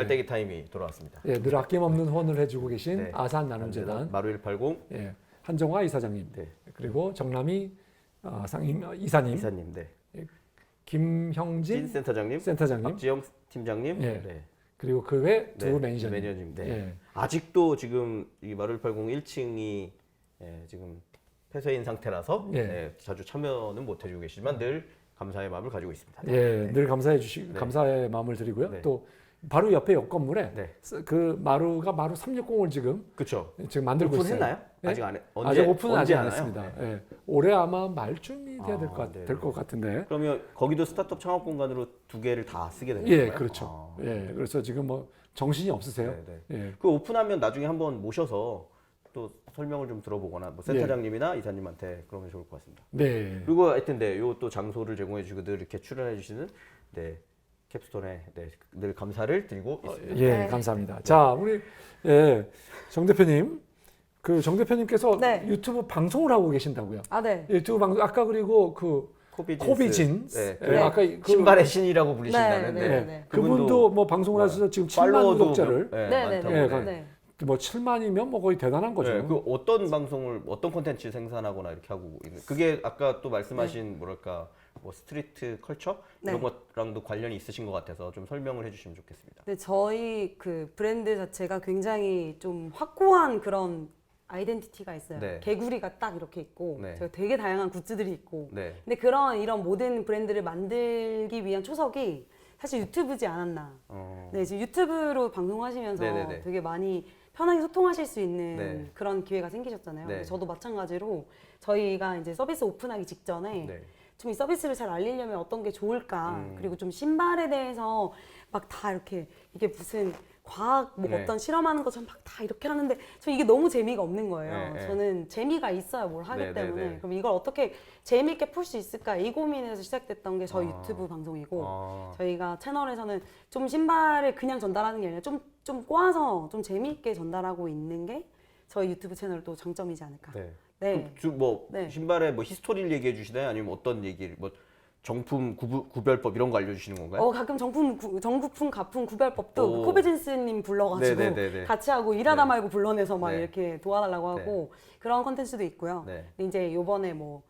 깔때기 타임이 돌아왔습니다. 예, 늘 아낌없는 후원을 해주고 계신 네. 아산 나눔재단 마루 180 예, 한정화 이사장님, 네. 그리고 정남희 상임 이사님, 이사님, 네. 김형진 센터장님, 센터장님, 박지영 팀장님, 예. 네. 그리고 그 외 두 네, 매니저님. 매니저님. 네. 예. 아직도 지금 이 마루 180 1층이 지금 폐쇄인 상태라서 예. 자주 참여는 못 해주고 계시지만 늘 감사의 마음을 가지고 있습니다. 예, 늘 감사해 주시 네. 감사의 마음을 드리고요. 네. 또 바로 옆에 옆 건물에 네. 그 마루가 마루 360을 지금 만들고 있어요. 오픈했나요? 네? 아직 안 해. 아직 오픈은 아직 안 하나요? 했습니다. 네. 예. 올해 아마 말쯤이 돼야 될 네. 것 같은데. 그러면 거기도 스타트업 창업 공간으로 두 개를 다 쓰게 되는 예, 건가요? 그렇죠. 예, 그래서 지금 뭐 정신이 없으세요. 네, 네. 예. 그 오픈하면 나중에 한번 모셔서 또 설명을 좀 들어보거나 뭐 센터장님이나 이사님한테 그러면 좋을 것 같습니다. 네. 그리고 하여튼 요 또 장소를 제공해 주시고 늘 이렇게 출연해 주시는 캡스톤에 늘 감사를 드리고 있습니다. 예, 네. 감사합니다. 자, 우리 정 대표님, 그 정 대표님께서 네. 유튜브 방송을 하고 계신다고요. 아, 네. 유튜브 방송 아까 그리고 그 코비진, 네. 예, 아까 그 신발의 신이라고 불리신다는. 네, 네, 네. 그분도 뭐 방송을 하셔서 지금 7만 팔로워도 구독자를 네, 네, 많다고. 네. 네. 네. 뭐 7만이면 뭐 거의 대단한 거죠. 그 어떤 방송을 어떤 콘텐츠 생산하거나 이렇게 하고 있는 그게 아까 또 말씀하신 뭐랄까 뭐 스트리트 컬처 이런 네. 것랑도 관련이 있으신 것 같아서 좀 설명을 해주시면 좋겠습니다. 네, 저희 그 브랜드 자체가 굉장히 좀 확고한 그런 아이덴티티가 있어요. 네. 개구리가 딱 이렇게 있고, 네. 제가 되게 다양한 굿즈들이 있고. 네. 근데 이런 모든 브랜드를 만들기 위한 초석이 사실 유튜브지 않았나. 네, 지금 유튜브로 방송하시면서 네네네. 되게 많이 편하게 소통하실 수 있는 네. 그런 기회가 생기셨잖아요. 네. 저도 마찬가지로 저희가 이제 서비스 오픈하기 직전에 네. 좀 이 서비스를 잘 알리려면 어떤 게 좋을까. 그리고 좀 신발에 대해서 막 다 이렇게 이게 무슨 과학 뭐 네. 어떤 실험하는 것처럼 막 다 이렇게 하는데 저 이게 너무 재미가 없는 거예요. 네, 네. 저는 재미가 있어야 뭘 하기 네, 네, 때문에 네. 그럼 이걸 어떻게 재미있게 풀 수 있을까 이 고민에서 시작됐던 게 저희 아. 유튜브 방송이고 아. 저희가 채널에서는 좀 신발을 그냥 전달하는 게 아니라 좀 꼬아서 좀 재미있게 전달하고 있는 게 저희 유튜브 채널 또 장점이지 않을까. 네. 네. 뭐 네. 신발의 뭐 히스토리를 얘기해 주시나요? 아니면 어떤 얘기를 뭐 정품 구별법 이런 거 알려주시는 건가요? 가끔 정부품, 가품 구별법도 오. 그 코비진스님 불러가지고 네네네네. 같이 하고 일하다 네. 말고 불러내서 막 네. 이렇게 도와달라고 하고 그런 컨텐츠도 있고요. 네. 근데 이제 요번에 뭐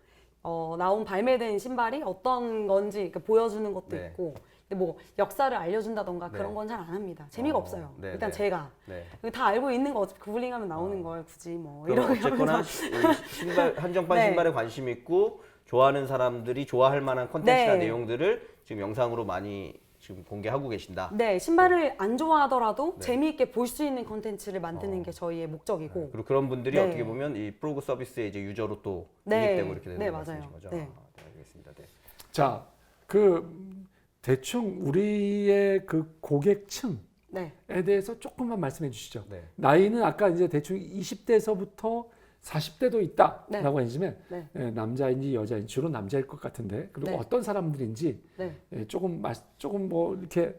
나온 발매된 신발이 어떤 건지 이렇게 보여주는 것도 네. 있고 근데 뭐 역사를 알려준다던가 네. 그런 건 잘 안 합니다. 재미가 없어요. 네, 일단 네. 제가 네. 다 알고 있는 거 어차피 구글링하면 나오는 걸 굳이 뭐 그럼 이런 어쨌거나 신발 한정판 네. 신발에 관심 있고 좋아하는 사람들이 좋아할 만한 컨텐츠나 네. 내용들을 지금 영상으로 많이 지금 공개하고 계신다. 네, 신발을 안 좋아하더라도 네. 재미있게 볼 수 있는 컨텐츠를 만드는 게 저희의 목적이고 그리고 그런 분들이 네. 어떻게 보면 이 프로그 서비스의 이제 유저로 또 네. 이익되고 이렇게 되는 네, 말씀이신 맞아요. 거죠. 네. 네, 알겠습니다. 네. 자, 대충 우리의 그 고객층에 네. 대해서 조금만 말씀해 주시죠. 네. 나이는 아까 이제 대충 20대서부터 40대도 있다라고 했지만 네. 남자인지 여자인지 주로 남자일 것 같은데 그리고 네. 어떤 사람들인지 네. 조금 뭐 이렇게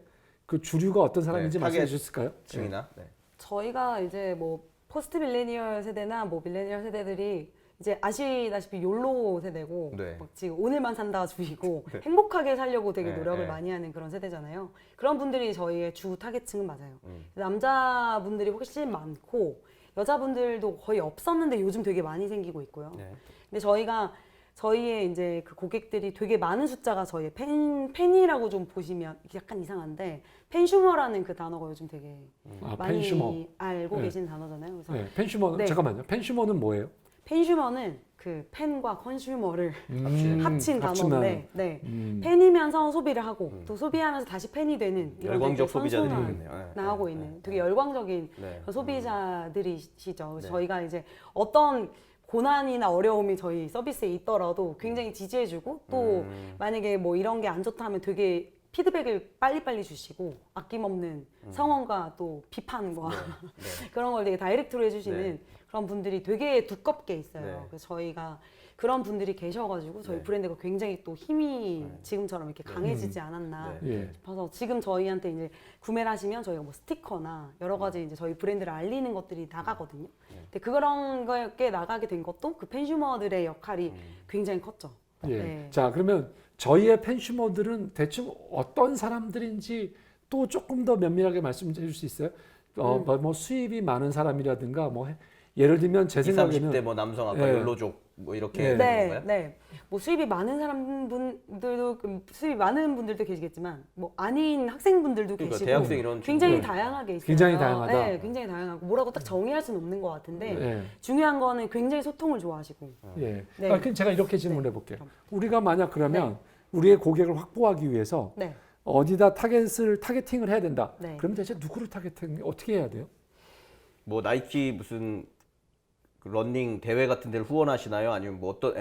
그 주류가 어떤 사람인지 네, 말씀해 타겟 주실까요? 층이나 네. 저희가 이제 뭐 포스트 밀레니얼 세대나 뭐 밀레니얼 세대들이 이제 아시다시피 욜로 세대고 네. 막 지금 오늘만 산다 주의고 행복하게 살려고 되게 네, 노력을 네. 많이 하는 그런 세대잖아요. 그런 분들이 저희의 주 타겟층은 맞아요. 남자분들이 훨씬 많고 여자분들도 거의 없었는데 요즘 되게 많이 생기고 있고요. 네. 근데 저희의 이제 그 고객들이 되게 많은 숫자가 저희의 팬이라고 좀 보시면 약간 이상한데 팬슈머라는 그 단어가 요즘 되게 많이 팬슈머. 알고 네. 계신 단어잖아요. 그래서 네, 팬슈머는 네. 잠깐만요. 팬슈머는 뭐예요? 팬슈머는 그 팬과 컨슈머를 합친 합친 단어인데 네. 음. 팬이면서 소비를 하고 또 소비하면서 다시 팬이 되는 이런 열광적 되게 소비자들이 선순환 있겠네요. 네. 나오고 네. 있는 네. 되게 열광적인 네. 소비자들이시죠. 그래서 네. 저희가 이제 어떤 고난이나 어려움이 저희 서비스에 있더라도 굉장히 지지해주고 또 만약에 뭐 이런 게 안 좋다 하면 되게 피드백을 빨리빨리 주시고 아낌없는 성원과 또 비판과 네. 그런 걸 되게 다이렉트로 해주시는 네. 그런 분들이 되게 두껍게 있어요. 네. 그래서 저희가 그런 분들이 계셔가지고 저희 네. 브랜드가 굉장히 또 힘이 지금처럼 이렇게 강해지지 않았나 네. 예. 싶어서 지금 저희한테 이제 구매를 하시면 저희가 뭐 스티커나 여러 가지 이제 저희 브랜드를 알리는 것들이 나가거든요. 근데 그런 거에 나가게 된 것도 그 팬슈머들의 역할이 굉장히 컸죠. 예. 네. 자, 그러면 저희의 팬슈머들은 대충 어떤 사람들인지 또 조금 더 면밀하게 말씀해 줄 수 있어요? 뭐 수입이 많은 사람이라든가 뭐 예를 들면 제 20, 생각에는 30대 뭐 남성 아까 예. 연로족 뭐 이렇게 네. 되는 네, 건가요? 네. 뭐 수입이 많은 수입이 많은 분들도 계시겠지만 뭐 아닌 학생분들도 그러니까 계시고 대학생 이런 굉장히 친구들. 다양하게 있어요. 굉장히 다양하다. 네, 굉장히 다양하고 뭐라고 딱 정의할 수는 없는 것 같은데 예. 중요한 거는 굉장히 소통을 좋아하시고 예. 네. 그럼 제가 이렇게 질문해 볼게요. 그럼. 우리가 만약 그러면 우리의 고객을 확보하기 위해서 네, 어디다 타겟팅을 해야 된다. 네. 그럼 대체 누구를 타겟팅 어떻게 해야 돼요? 뭐 나이키 무슨 그 러닝 대회 같은 데를 후원하시나요? 아니면 뭐 어떤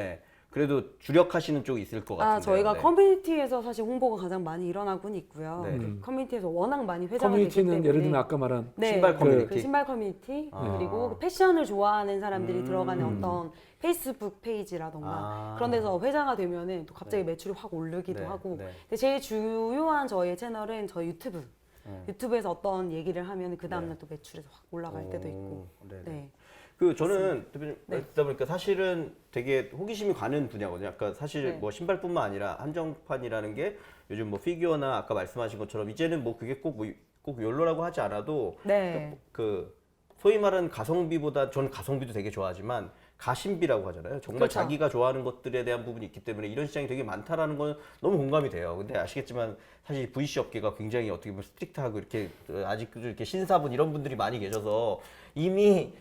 그래도 주력하시는 쪽이 있을 것 같은데요. 저희가 네. 커뮤니티에서 사실 홍보가 가장 많이 일어나고는 있고요. 네. 그 커뮤니티에서 워낙 많이 회자가 되기 커뮤니티는 때문에 예를 들면 아까 말한 네, 신발 커뮤니티? 그 신발 커뮤니티 아. 그리고 그 패션을 좋아하는 사람들이 들어가는 어떤 페이스북 페이지라던가 아. 그런 데서 회자가 되면은 또 갑자기 매출이 확 오르기도 네, 하고 네. 근데 제일 주요한 저희 채널은 저희 유튜브 네. 유튜브에서 어떤 얘기를 하면 그 다음날 또 매출에서 확 올라갈 때도 있고 오, 네네. 네. 그 저는 대표님 네. 듣다 보니까 사실은 되게 호기심이 가는 분야거든요. 아까 사실 네. 뭐 신발뿐만 아니라 한정판이라는 게 요즘 뭐 피규어나 아까 말씀하신 것처럼 이제는 뭐 그게 꼭 욜로라고 하지 않아도 네. 그 소위 말하는 가성비보다 저는 가성비도 되게 좋아하지만 가심비라고 하잖아요. 정말 그렇죠. 자기가 좋아하는 것들에 대한 부분이 있기 때문에 이런 시장이 되게 많다라는 건 너무 공감이 돼요. 근데 아시겠지만 사실 VC 업계가 굉장히 어떻게 보면 스트릭트하고 이렇게 아직도 이렇게 신사분 이런 분들이 많이 계셔서 이미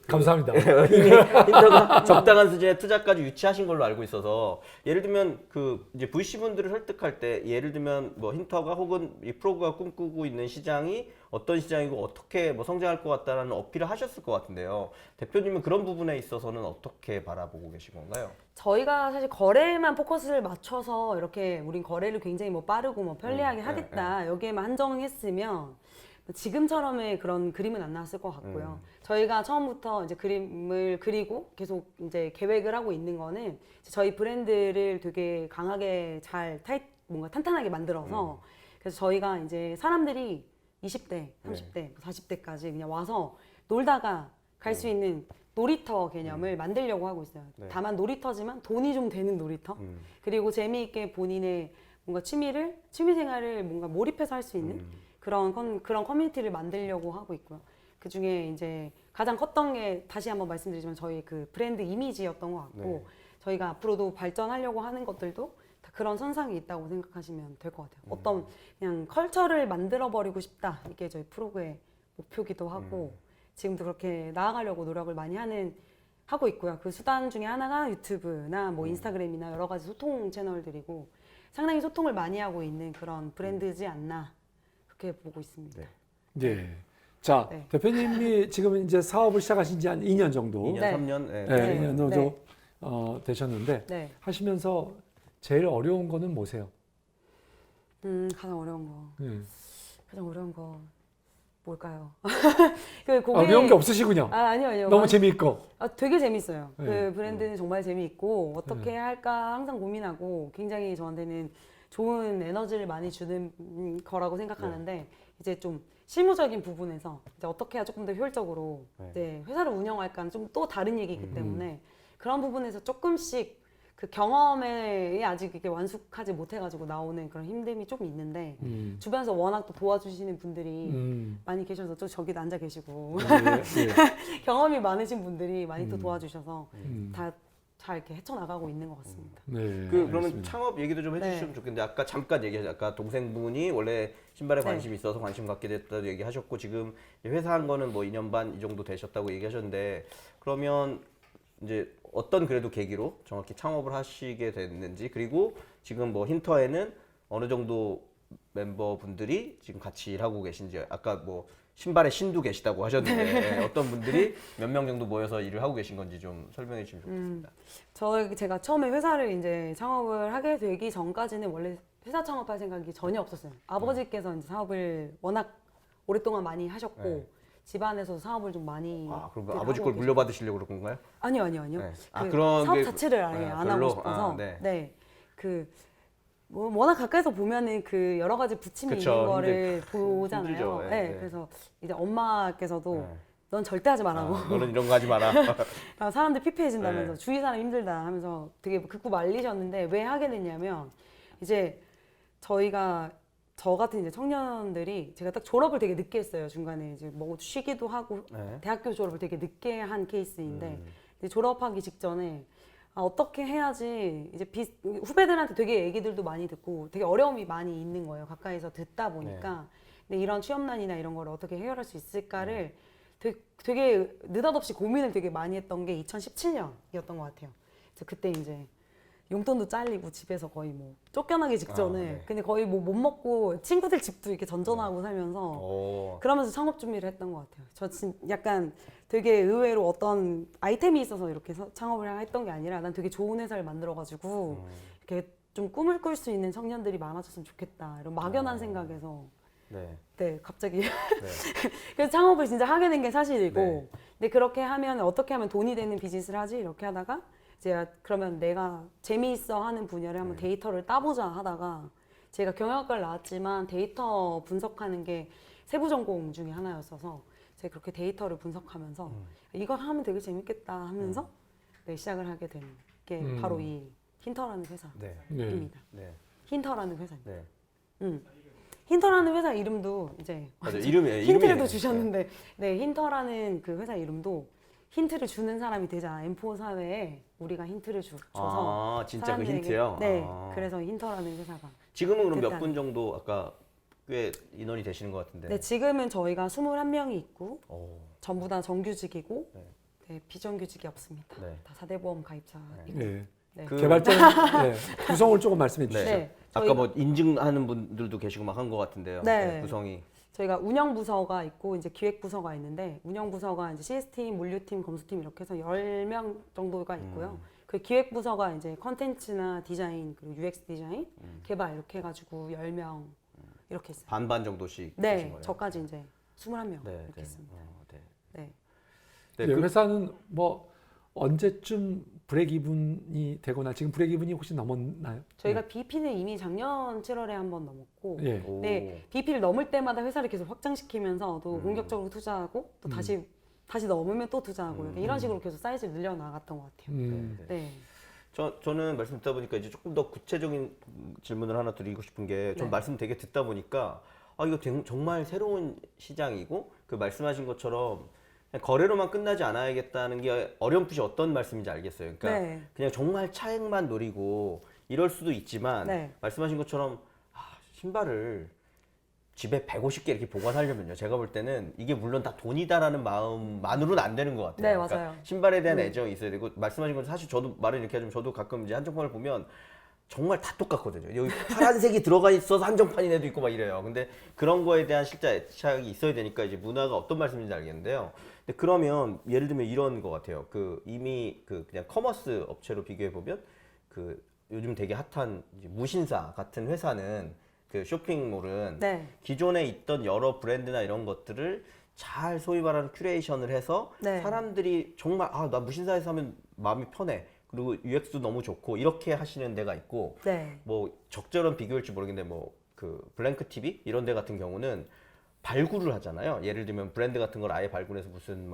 감사합니다. 이미 인터가 적당한 수준의 투자까지 유치하신 걸로 알고 있어서 예를 들면 그 이제 VC 분들을 설득할 때 예를 들면 뭐 힌터가 혹은 이 프로그가 꿈꾸고 있는 시장이 어떤 시장이고 어떻게 뭐 성장할 것 같다라는 어필을 하셨을 것 같은데요. 대표님은 그런 부분에 있어서는 어떻게 바라보고 계신 건가요? 저희가 사실 거래에만 포커스를 맞춰서 이렇게 우린 거래를 굉장히 뭐 빠르고 뭐 편리하게 하겠다 여기에만 한정했으면 지금처럼의 그런 그림은 안 나왔을 것 같고요. 저희가 처음부터 이제 그림을 그리고 계속 이제 계획을 하고 있는 거는 이제 저희 브랜드를 되게 강하게 잘 뭔가 탄탄하게 만들어서 그래서 저희가 이제 사람들이 20대, 30대, 40대까지 그냥 와서 놀다가 갈 수 있는 놀이터 개념을 만들려고 하고 있어요. 네. 다만 놀이터지만 돈이 좀 되는 놀이터. 그리고 재미있게 본인의 뭔가 취미 생활을 뭔가 몰입해서 할 수 있는 그런 커뮤니티를 만들려고 하고 있고요. 그 중에 이제 가장 컸던 게 다시 한번 말씀드리지만 저희 그 브랜드 이미지였던 것 같고 네. 저희가 앞으로도 발전하려고 하는 것들도 다 그런 선상이 있다고 생각하시면 될 것 같아요. 어떤 그냥 컬처를 만들어 버리고 싶다 이게 저희 프로그의 목표기도 하고 지금도 그렇게 나아가려고 노력을 많이 하고 있고요. 그 수단 중에 하나가 유튜브나 뭐 인스타그램이나 여러 가지 소통 채널들이고 상당히 소통을 많이 하고 있는 그런 브랜드지 않나 그렇게 보고 있습니다. 네. 예. 자, 네. 대표님이 지금 이제 사업을 시작하신 지 한 2년 정도 2년, 네. 3년? 네. 네, 2년 정도 네. 되셨는데 네. 하시면서 제일 어려운 거는 뭐세요? 가장 어려운 거. 예. 가장 어려운 거 뭘까요? 그 어려운 게 없으시군요. 아니요. 너무 재미있고. 되게 재밌어요. 네. 그 브랜드는 정말 재미있고 어떻게 할까 항상 고민하고 굉장히 저한테는 좋은 에너지를 많이 주는 거라고 생각하는데 이제 좀 실무적인 부분에서 이제 어떻게 해야 조금 더 효율적으로 이제 회사를 운영할까는 좀 또 다른 얘기이기 때문에 그런 부분에서 조금씩 그 경험에 아직 이게 완숙하지 못해가지고 나오는 그런 힘듦이 좀 있는데 주변에서 워낙 또 도와주시는 분들이 많이 계셔서 또 저기도 앉아 계시고 경험이 많으신 분들이 많이 또 도와주셔서 다 잘 이렇게 헤쳐나가고 있는 것 같습니다. 네. 그러면 알겠습니다. 창업 얘기도 좀 해주시면 네. 좋겠는데 아까 잠깐 얘기하셨 아까 동생분이 원래 신발에 네. 관심이 있어서 관심 갖게 됐다고 얘기하셨고 지금 회사 한 거는 뭐 2년 반 이 정도 되셨다고 얘기하셨는데 그러면 이제 어떤 그래도 계기로 정확히 창업을 하시게 됐는지 그리고 지금 뭐 힌터에는 어느 정도 멤버분들이 지금 같이 일하고 계신지 아까 뭐 신발의 신도 계시다고 하셨는데 어떤 분들이 몇 명 정도 모여서 일을 하고 계신 건지 좀 설명해 주시면 좋겠습니다. 제가 처음에 회사를 이제 창업을 하게 되기 전까지는 원래 회사 창업할 생각이 전혀 없었어요. 아버지께서 이제 사업을 워낙 오랫동안 많이 하셨고 네. 집안에서도 사업을 좀 많이 그럼 하고 아버지 걸 계셔- 물려받으시려고 그런 건가요? 아니요. 네. 그 그런 사업 게- 자체를 아예 안 별로? 하고 싶어서 네. 뭐 워낙 가까이서 보면은 그 여러 가지 부침이 그쵸, 있는 거를 보잖아요. 힘들죠. 네, 네. 그래서 이제 엄마께서도 네. 넌 절대 하지 말라고. 너는 이런 거 하지 마라. 사람들 피폐해진다면서 네. 주위 사람 힘들다 하면서 되게 극구 말리셨는데 왜 하게 됐냐면 이제 저희가 저 같은 이제 청년들이 제가 딱 졸업을 되게 늦게 했어요. 중간에 이제 뭐 쉬기도 하고 네. 대학교 졸업을 되게 늦게 한 케이스인데 이제 졸업하기 직전에 어떻게 해야지 이제 후배들한테 되게 얘기들도 많이 듣고 되게 어려움이 많이 있는 거예요. 가까이서 듣다 보니까 근데 이런 취업난이나 이런 걸 어떻게 해결할 수 있을까를 되게 느닷없이 고민을 되게 많이 했던 게 2017년이었던 것 같아요. 그래서 그때 이제 용돈도 잘리고 집에서 거의 뭐 쫓겨나기 직전에 네. 근데 거의 뭐 못 먹고 친구들 집도 이렇게 전전하고 살면서 오. 그러면서 창업 준비를 했던 것 같아요. 저 약간 되게 의외로 어떤 아이템이 있어서 이렇게 창업을 했던 게 아니라 난 되게 좋은 회사를 만들어가지고 이렇게 좀 꿈을 꿀 수 있는 청년들이 많아졌으면 좋겠다 이런 막연한 생각에서 네. 갑자기 네. 그래서 창업을 진짜 하게 된 게 사실이고 네. 근데 그렇게 하면 어떻게 하면 돈이 되는 비즈니스를 하지 이렇게 하다가 제가 그러면 내가 재미있어 하는 분야를 한번 데이터를 따보자 하다가 제가 경영학과를 나왔지만 데이터 분석하는 게 세부 전공 중에 하나였어서 제가 그렇게 데이터를 분석하면서 이걸 하면 되게 재밌겠다 하면서 네, 시작을 하게 된 게 바로 이 힌터라는 회사입니다. 네. 네. 힌터라는 회사입니다. 네. 힌터라는 회사 이름도 이제 맞아요. 이름이 힌트를 이름이- 또 주셨는데 네 힌터라는 그 회사 이름도 힌트를 주는 사람이 되자 M4 사회에 우리가 힌트를 줘서 아, 진짜 그 사람들에게- 힌트요? 네 아. 그래서 힌터라는 회사가 지금은 그럼 몇 됐다. 분 정도 아까 꽤 인원이 되시는 것 같은데. 네 지금은 저희가 21명이 있고 오. 전부 다 정규직이고 네. 네, 비정규직이 없습니다. 네. 다 4대 보험 가입자 있고 네. 네. 그- 개발자 네. 구성을 조금 말씀해 주시죠. 네. 아까 저희- 뭐 인증하는 분들도 계시고 막 한 것 같은데요. 네. 구성이. 저희가 운영 부서가 있고 이제 기획 부서가 있는데 운영 부서가 이제 CS팀, 물류팀, 검수팀 이렇게 해서 10명 정도가 있고요. 그 기획 부서가 이제 컨텐츠나 디자인 그리고 UX 디자인, 개발 이렇게 해 가지고 10명 이렇게 있어요. 반반 정도씩 계신 네. 거예요. 저까지 이제 21명 네, 이렇게 네. 있습니다. 네. 네. 네, 네, 그- 회사는 뭐 언제쯤 브레이크이븐이 되거나 지금 브레이크이븐이 혹시 넘었나요? 저희가 BP는 이미 작년 7월에 한 번 넘었고 예. 오. 네, BP를 넘을 때마다 회사를 계속 확장시키면서 또 공격적으로 투자하고 또 다시 넘으면 또 투자하고 이렇게 이런 식으로 계속 사이즈를 늘려나갔던 것 같아요. 음. 네. 저는 말씀 듣다 보니까 이제 조금 더 구체적인 질문을 하나 드리고 싶은 게 전 네. 말씀 되게 듣다 보니까 이거 정말 새로운 시장이고 그 말씀하신 것처럼 그냥 거래로만 끝나지 않아야겠다는 게 어렴풋이 어떤 말씀인지 알겠어요. 그러니까 네. 그냥 정말 차액만 노리고 이럴 수도 있지만 네. 말씀하신 것처럼 신발을 집에 150개 이렇게 보관하려면요. 제가 볼 때는 이게 물론 다 돈이다라는 마음만으로는 안 되는 것 같아요. 네, 그러니까 맞아요. 신발에 대한 애정이 있어야 되고 말씀하신 것처럼 사실 저도 말을 이렇게 하자면 저도 가끔 이제 한정판을 보면 정말 다 똑같거든요. 여기 파란색이 들어가 있어서 한정판인 애도 있고 막 이래요. 근데 그런 거에 대한 실제 애착이 있어야 되니까 이제 문화가 어떤 말씀인지 알겠는데요. 근데 그러면 예를 들면 이런 것 같아요. 그 이미 그냥 커머스 업체로 비교해 보면 그 요즘 되게 핫한 이제 무신사 같은 회사는 그 쇼핑몰은 네. 기존에 있던 여러 브랜드나 이런 것들을 잘 소위 말하는 큐레이션을 해서 네. 사람들이 정말 나 무신사에서 하면 마음이 편해. 그리고 UX도 너무 좋고 이렇게 하시는 데가 있고 네. 뭐 적절한 비교일지 모르겠는데 뭐 그 블랭크 TV 이런 데 같은 경우는 발굴을 하잖아요. 예를 들면 브랜드 같은 걸 아예 발굴해서 무슨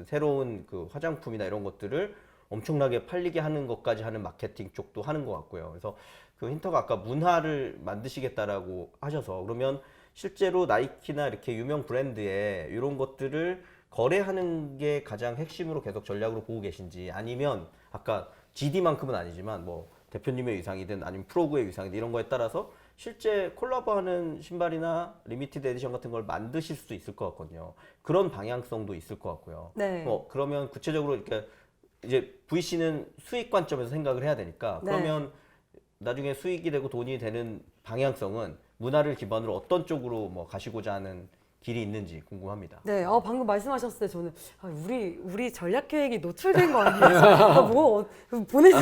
새로운 그 화장품이나 이런 것들을 엄청나게 팔리게 하는 것까지 하는 마케팅 쪽도 하는 것 같고요. 그래서 그 힌터가 아까 문화를 만드시겠다라고 하셔서 그러면 실제로 나이키나 이렇게 유명 브랜드에 이런 것들을 거래하는 게 가장 핵심으로 계속 전략으로 보고 계신지 아니면 아까 GD만큼은 아니지만 뭐 대표님의 의상이든 아니면 프로그의 의상이든 이런 거에 따라서 실제 콜라보하는 신발이나 리미티드 에디션 같은 걸 만드실 수도 있을 것 같거든요. 그런 방향성도 있을 것 같고요. 네. 그러면 구체적으로 이렇게 이제 VC는 수익 관점에서 생각을 해야 되니까 네. 그러면 나중에 수익이 되고 돈이 되는 방향성은 문화를 기반으로 어떤 쪽으로 뭐 가시고자 하는 길이 있는지 궁금합니다. 네, 방금 말씀하셨을 때 저는 우리 전략 계획이 노출된 거 아니에요? 뭐 보내서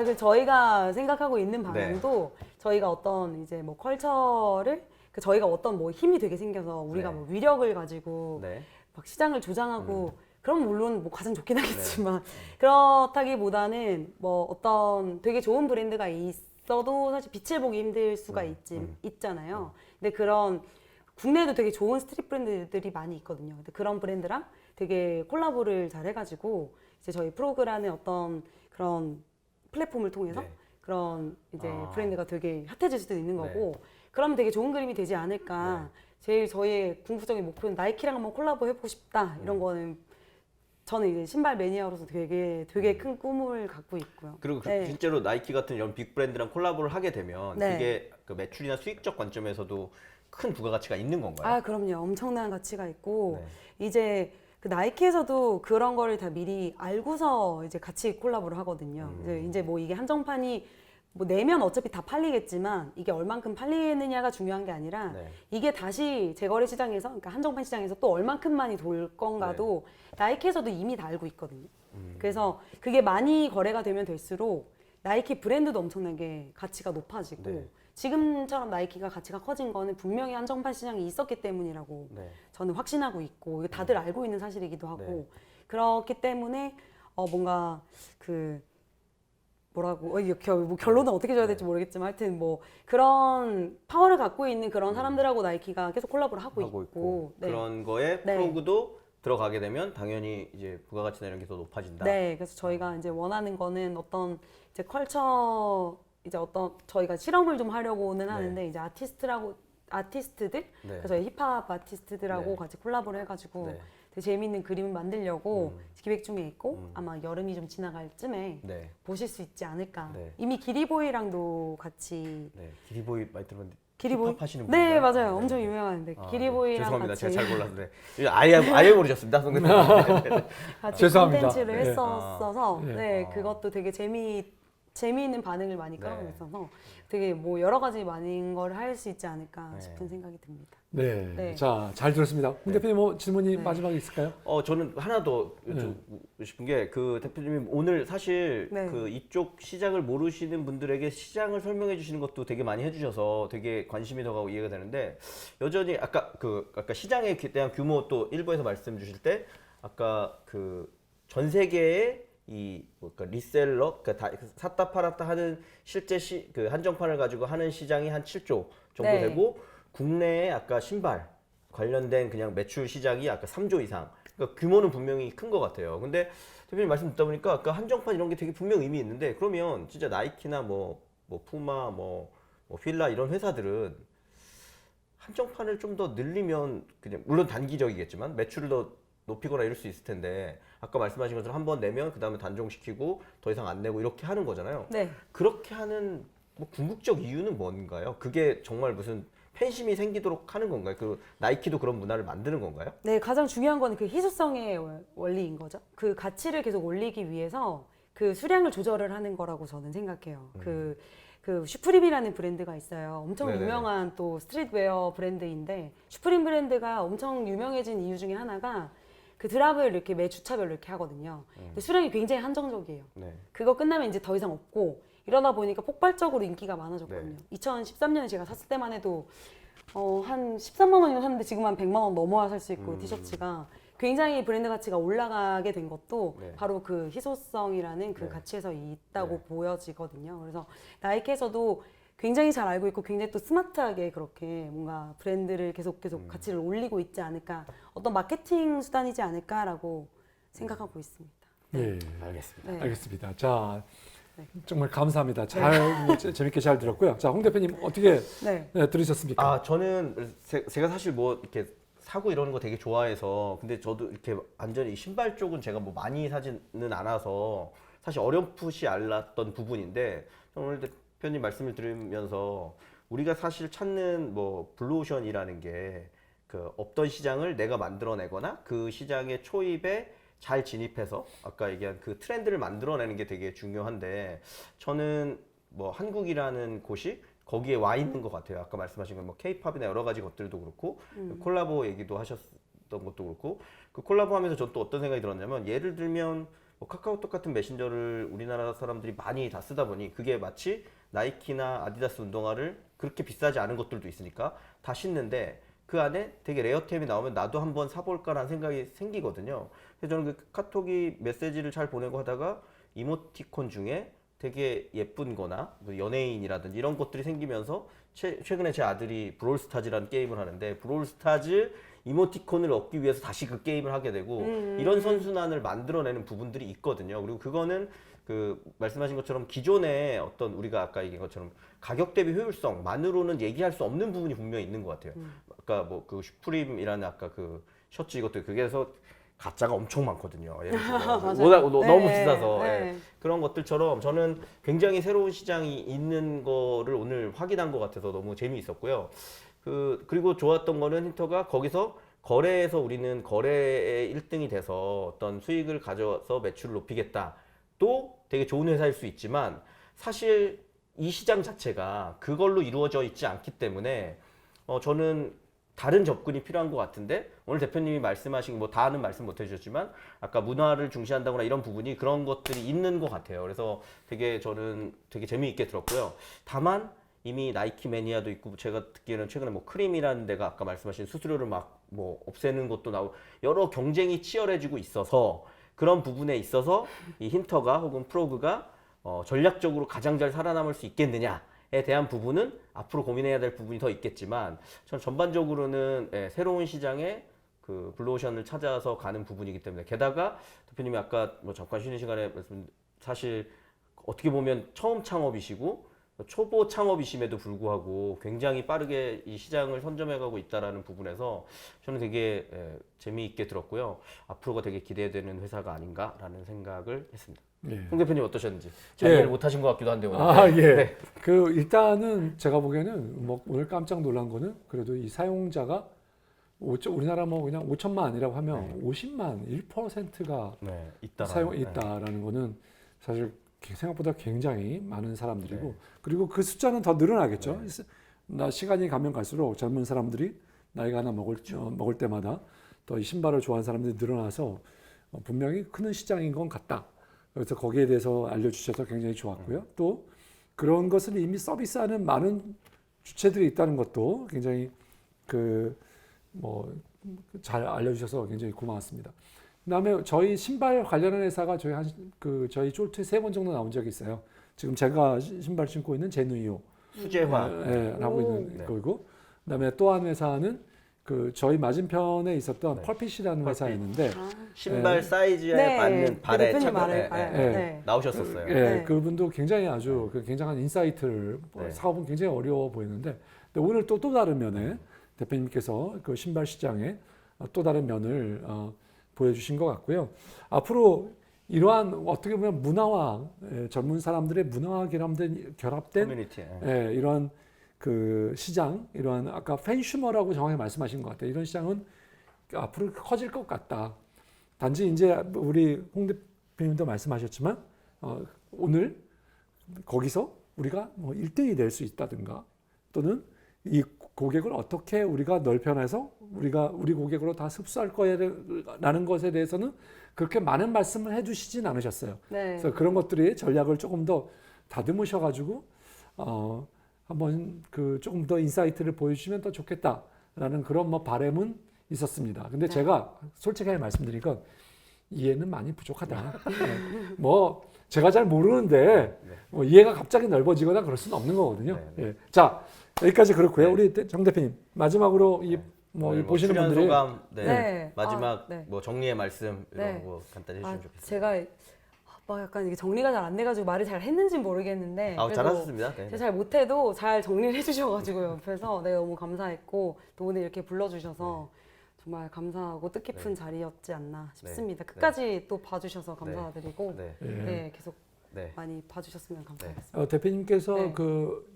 그 저희가 생각하고 있는 방향도 저희가 어떤 이제 뭐 컬처를 저희가 어떤 뭐 힘이 되게 생겨서 우리가 네. 뭐 위력을 가지고 네. 막 시장을 조장하고 그럼 물론 뭐 가장 좋긴 하겠지만 네. 그렇다기보다는 뭐 어떤 되게 좋은 브랜드가 있어도 사실 빛을 보기 힘들 수가 있잖아요. 근데 그런 국내에도 되게 좋은 스트릿 브랜드들이 많이 있거든요. 근데 그런 브랜드랑 되게 콜라보를 잘 해가지고 이제 저희 프로그라는 어떤 그런 플랫폼을 통해서 네. 그런 이제 브랜드가 되게 핫해질 수도 있는 거고 그러면 되게 좋은 그림이 되지 않을까. 제일 저희의 궁극적인 목표는 나이키랑 한번 콜라보 해보고 싶다. 이런 거는 저는 이제 신발 매니아로서 되게 큰 꿈을 갖고 있고요. 그리고 네. 실제로 나이키 같은 이런 빅 브랜드랑 콜라보를 하게 되면 네. 그게 그 매출이나 수익적 관점에서도 큰 부가가치가 있는 건가요? 아, 그럼요. 엄청난 가치가 있고 네. 이제 그 나이키에서도 그런 거를 다 미리 알고서 이제 같이 콜라보를 하거든요. 이제 뭐 이게 한정판이 뭐 내면 어차피 다 팔리겠지만 이게 얼만큼 팔리느냐가 중요한 게 아니라 네. 이게 다시 재거래 시장에서 그러니까 한정판 시장에서 또 얼만큼만이 돌 건가도 나이키에서도 이미 다 알고 있거든요. 그래서 그게 많이 거래가 되면 될수록 나이키 브랜드도 엄청나게 가치가 높아지고 네. 지금처럼 나이키가 가치가 커진 거는 분명히 한정판 시장이 있었기 때문이라고 네. 저는 확신하고 있고 이거 다들 알고 있는 사실이기도 하고 네. 그렇기 때문에 뭔가 그 뭐라고 뭐 결론은 어떻게 줘야 될지 모르겠지만 하여튼 뭐 그런 파워를 갖고 있는 그런 사람들하고 나이키가 계속 콜라보를 하고 있고 네. 그런 거에 네. 프로그도 들어가게 되면 당연히 이제 부가가치나 이런 게 더 높아진다. 네, 그래서 저희가 이제 원하는 거는 어떤 이제 컬처 이제 어떤 저희가 실험을 좀 하려고는 하는데 이제 아티스트들 네. 그래서 저희 힙합 아티스트들하고 네. 같이 콜라보를 해가지고 네. 되게 재미있는 그림을 만들려고 기획 중에 있고 아마 여름이 좀 지나갈 쯤에 네. 보실 수 있지 않을까. 네. 이미 기리보이랑도 같이 네. 기리보이 많이 들었는데 기리보이 힙합 하시는 네 분인가요? 맞아요. 네. 엄청 유명한데 아, 기리보이랑 죄송합니다. 같이 제가 잘 몰랐는데 아예 모르셨습니다. 성대님. 같이 죄송합니다. 콘텐츠를 네. 했었어서 네. 네 그것도 되게 재미있는 반응을 많이 네. 끌어고 있어서 되게 뭐 여러 가지 많은 걸 할 수 있지 않을까 네. 싶은 생각이 듭니다. 네. 네. 자, 잘 들었습니다. 홍 대표님 뭐 질문이 네. 마지막에 있을까요? 저는 하나 더 여쭙고 싶은 게 그 대표님이 오늘 사실 네. 그 이쪽 시장을 모르시는 분들에게 시장을 설명해 주시는 것도 되게 많이 해주셔서 되게 관심이 더 가고 이해가 되는데 여전히 아까 시장에 대한 규모 또 일부에서 말씀 주실 때 아까 그 전 세계의 이 뭐랄까 리셀러 그러니까 다 샀다 팔았다 하는 실제 그 한정판을 가지고 하는 시장이 한 7조 정도 네. 되고 국내에 아까 신발 관련된 그냥 매출 시장이 아까 3조 이상. 그러니까 규모는 분명히 큰 것 같아요. 근데 대표님 말씀 듣다 보니까 아까 한정판 이런 게 되게 분명 의미 있는데 그러면 진짜 나이키나 뭐 푸마 뭐 필라 이런 회사들은 한정판을 좀 더 늘리면 그냥 물론 단기적이겠지만 매출을 더 높이거나 이럴 수 있을 텐데 아까 말씀하신 것처럼 한 번 내면 그 다음에 단종시키고 더 이상 안 내고 이렇게 하는 거잖아요. 네. 그렇게 하는 뭐 궁극적 이유는 뭔가요? 그게 정말 무슨 팬심이 생기도록 하는 건가요? 그 나이키도 그런 문화를 만드는 건가요? 네, 가장 중요한 건 그 희소성의 원리인 거죠. 그 가치를 계속 올리기 위해서 그 수량을 조절을 하는 거라고 저는 생각해요. 그 슈프림이라는 브랜드가 있어요. 엄청 네네. 유명한 또 스트릿웨어 브랜드인데 슈프림 브랜드가 엄청 유명해진 이유 중에 하나가 그 드랍을 이렇게 매 주차별로 이렇게 하거든요. 근데 수량이 굉장히 한정적이에요. 네. 그거 끝나면 이제 더 이상 없고 이러다 보니까 폭발적으로 인기가 많아졌거든요. 2013년에 제가 샀을 때만 해도 한 13만 원이면 샀는데 지금 한 100만 원 넘어야 살 수 있고 티셔츠가 굉장히 브랜드 가치가 올라가게 된 것도 네. 바로 그 희소성이라는 그 네. 가치에서 있다고 네. 보여지거든요. 그래서 나이키에서도 굉장히 잘 알고 있고 굉장히 또 스마트하게 그렇게 뭔가 브랜드를 계속 가치를 올리고 있지 않을까 어떤 마케팅 수단이지 않을까라고 생각하고 있습니다. 네. 알겠습니다. 네. 알겠습니다. 자, 네. 정말 감사합니다. 재밌게 잘 들었고요. 자, 홍 대표님 어떻게 네. 들으셨습니까? 저는 제가 사실 뭐 이렇게 사고 이러는 거 되게 좋아해서 근데 저도 이렇게 완전히 신발 쪽은 제가 뭐 많이 사지는 않아서 사실 어렴풋이 알았던 부분인데 오늘 대표님 말씀을 들으면서 우리가 사실 찾는 뭐 블루오션이라는 게 그 없던 시장을 내가 만들어내거나 그 시장의 초입에 잘 진입해서 아까 얘기한 그 트렌드를 만들어내는 게 되게 중요한데 저는 뭐 한국이라는 곳이 거기에 와 있는 것 같아요. 아까 말씀하신 건 뭐 K-팝이나 여러 가지 것들도 그렇고 콜라보 얘기도 하셨던 것도 그렇고 그 콜라보하면서 전 또 어떤 생각이 들었냐면 예를 들면 뭐 카카오톡 같은 메신저를 우리나라 사람들이 많이 다 쓰다 보니 그게 마치 나이키나 아디다스 운동화를 그렇게 비싸지 않은 것들도 있으니까 다 신는데 그 안에 되게 레어템이 나오면 나도 한번 사볼까라는 생각이 생기거든요. 그래서 저는 그 카톡이 메시지를 잘 보내고 하다가 이모티콘 중에 되게 예쁜 거나 뭐 연예인이라든지 이런 것들이 생기면서 최근에 제 아들이 브롤스타즈라는 게임을 하는데 브롤스타즈 이모티콘을 얻기 위해서 다시 그 게임을 하게 되고 이런 선순환을 만들어내는 부분들이 있거든요. 그리고 그거는 그 말씀하신 것처럼 기존의 어떤 우리가 아까 얘기한 것처럼 가격 대비 효율성만으로는 얘기할 수 없는 부분이 분명히 있는 것 같아요. 아까 뭐 그 슈프림이라는 아까 그 셔츠 이것도 그게서 가짜가 엄청 많거든요. 예를 들어서 너무 비싸서 예. 그런 것들처럼 저는 굉장히 새로운 시장이 있는 거를 오늘 확인한 것 같아서 너무 재미있었고요. 그리고 좋았던 거는 힌터가 거기서 거래에서 우리는 거래의 1등이 돼서 어떤 수익을 가져서 매출을 높이겠다. 또 되게 좋은 회사일 수 있지만 사실 이 시장 자체가 그걸로 이루어져 있지 않기 때문에 저는 다른 접근이 필요한 것 같은데 오늘 대표님이 말씀하신 뭐 다는 말씀 못 해주셨지만 아까 문화를 중시한다거나 이런 부분이 그런 것들이 있는 것 같아요. 그래서 저는 되게 재미있게 들었고요. 다만 이미 나이키 매니아도 있고 제가 듣기에는 최근에 뭐 크림이라는 데가 아까 말씀하신 수수료를 막 뭐 없애는 것도 나오고 여러 경쟁이 치열해지고 있어서 그런 부분에 있어서 이 힌터가 혹은 프로그가 전략적으로 가장 잘 살아남을 수 있겠느냐에 대한 부분은 앞으로 고민해야 될 부분이 더 있겠지만 저는 전반적으로는 새로운 시장에 그 블루오션을 찾아서 가는 부분이기 때문에 게다가 대표님이 아까 뭐 잠깐 쉬는 시간에 말씀 사실 어떻게 보면 처음 창업이시고 초보 창업이심에도 불구하고 굉장히 빠르게 이 시장을 선점해가고 있다라는 부분에서 저는 되게 재미있게 들었고요. 앞으로가 되게 기대되는 회사가 아닌가라는 생각을 했습니다. 홍 대표님 어떠셨는지 잘 이해를 못하신 것 같기도 한데 오늘. 네. 일단은 제가 보기에는 뭐 오늘 깜짝 놀란 거는 그래도 이 사용자가 우리나라 뭐 그냥 5천만 아니라고 하면 50만 1%가 있다라는 거는 사실 생각보다 굉장히 많은 사람들이고 그리고 그 숫자는 더 늘어나겠죠. 시간이 가면 갈수록 젊은 사람들이 나이가 하나 먹을 때마다 더 이 신발을 좋아하는 사람들이 늘어나서 분명히 큰 시장인 건 같다. 그래서 거기에 대해서 알려주셔서 굉장히 좋았고요. 또 그런 것을 이미 서비스하는 많은 주체들이 있다는 것도 굉장히 잘 알려주셔서 굉장히 고마웠습니다. 그다음에 저희 신발 관련한 회사가 저희 쫄트에 3번 정도 나온 적이 있어요. 지금 제가 신발 신고 있는 제누이오 하고 있는 거고, 그다음에 또 한 회사는 저희 맞은편에 있었던 펄핏이라는 회사가 있는데 신발 사이즈에 맞는 발에 착용 나오셨었어요. 그분도 굉장히 아주 굉장한 인사이트를 사업은 굉장히 어려워 보이는데 근데 오늘 또 다른 면에 대표님께서 그 신발 시장에 또 다른 면을 보여주신 것 같고요. 앞으로 이러한 어떻게 보면 문화와 젊은 사람들의 문화와 결합된 커뮤니티, 이러한 그 시장, 이러한 아까 팬슈머라고 정확히 말씀하신 것 같아요. 이런 시장은 앞으로 커질 것 같다. 단지 이제 우리 홍 대표님도 말씀하셨지만 오늘 거기서 우리가 뭐 1등이 될 수 있다든가 또는 이 고객을 어떻게 우리가 넓혀내서 우리 고객으로 다 흡수할 거라는 것에 대해서는 그렇게 많은 말씀을 해주시진 않으셨어요. 그래서 그런 것들이 전략을 조금 더 다듬으셔가지고 한번 조금 더 인사이트를 보여주시면 더 좋겠다라는 그런 바람은 있었습니다. 근데 제가 솔직하게 말씀드린 건 이해는 많이 부족하다. 뭐 제가 잘 모르는데 뭐 이해가 갑자기 넓어지거나 그럴 수는 없는 거거든요. 자. 여기까지 그렇고요. 우리 정 대표님 마지막으로 보시는 분들이 소감, 마지막 뭐 정리의 말씀 이런 거 간단히 해주시면 좋겠습니다. 제가 약간 이게 정리가 잘 안 돼가지고 말을 잘 했는지는 모르겠는데 잘하셨습니다. 제가 잘 못해도 잘 정리를 해주셔가지고 옆에서 너무 감사했고 또 오늘 이렇게 불러주셔서 정말 감사하고 뜻깊은 자리였지 않나 싶습니다. 끝까지 또 봐주셔서 감사드리고 계속 많이 봐주셨으면 감사하겠습니다. 대표님께서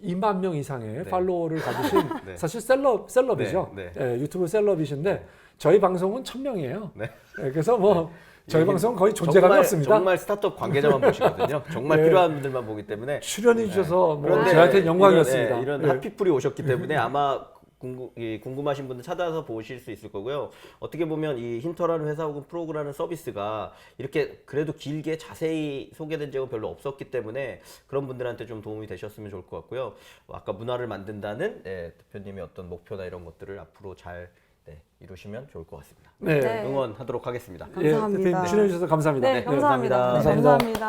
2만 명 이상의 팔로워를 가지신 사실 셀럽이죠. 유튜브 셀럽이신데 저희 방송은 1000명이에요. 그래서 저희 방송은 거의 존재감이 없습니다. 정말 스타트업 관계자만 보시거든요. 정말 필요한 분들만 보기 때문에 출연해 주셔서 저한테는 영광이었습니다. 이런 핫피플이 오셨기 때문에 아마 궁금하신 분들 찾아서 보실 수 있을 거고요. 어떻게 보면 이 힌터라는 회사 혹은 프로그라는 서비스가 이렇게 그래도 길게 자세히 소개된 적은 별로 없었기 때문에 그런 분들한테 좀 도움이 되셨으면 좋을 것 같고요. 아까 문화를 만든다는 대표님의 어떤 목표나 이런 것들을 앞으로 잘 이루시면 좋을 것 같습니다. 응원하도록 하겠습니다. 감사합니다. 대표님 출연해 주셔서 감사합니다. 감사합니다. 감사합니다. 감사합니다.